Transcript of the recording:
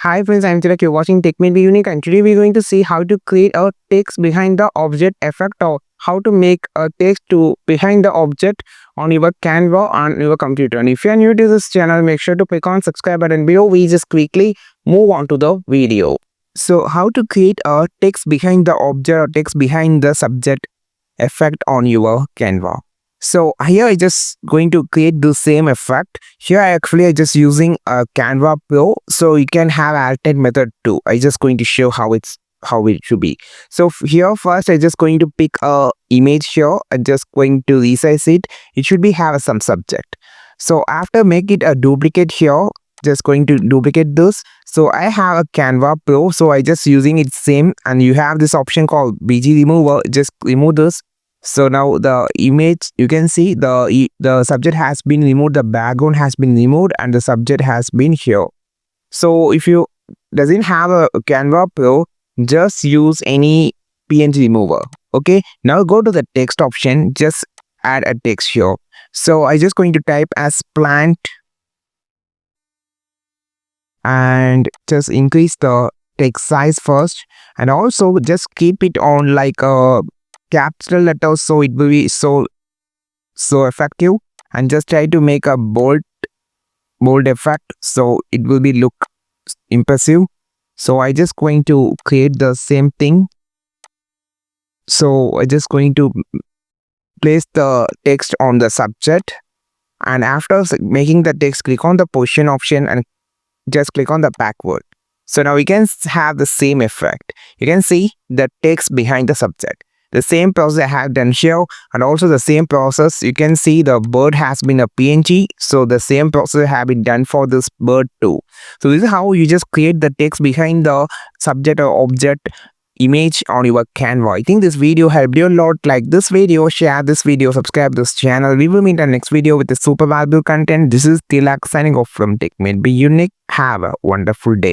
Hi friends, I'm Tilak. You're watching Tech May Be Unique, and today we're going to see how to create a text behind the object effect, or how to make a text to behind the object on your Canva on your computer. And if you're new to this channel, make sure to click on subscribe button below. We just quickly move on to the video. So how to create a text behind the object or text behind the subject effect on your Canva. So here I just going to create the same effect. Here I just using a Canva Pro, so you can have alternate method too. I just going to show how it should be. So here first I just going to pick a image here. I'm just going to resize it. It should be have some subject. So after make it a duplicate here, just going to duplicate this. So I have a Canva Pro, so I just using it same, and you have this option called BG remover. Just remove this. So now the image, you can see the subject has been removed, the background has been removed, and the subject has been here. So if you doesn't have a Canva Pro, just use any PNG remover. Okay, now go to the text option, just add a text here. So I just going to type as plant and just increase the text size first, and also just keep it on like a capital letters, so it will be so effective, and just try to make a bold effect, so it will be look impressive. So I just going to create the same thing. So I just going to place the text on the subject, and after making the text, click on the position option and just click on the backward. So now we can have the same effect. You can see the text behind the subject. The same process I have done here, and also the same process you can see the bird has been a PNG, so the same process have been done for this bird too. So this is how you just create the text behind the subject or object image on your Canva. I think this video helped you a lot. Like this video, share this video, subscribe this channel. We will meet in the next video with the super valuable content. This is Tilak signing off from Tech May Be Unique. Have a wonderful day.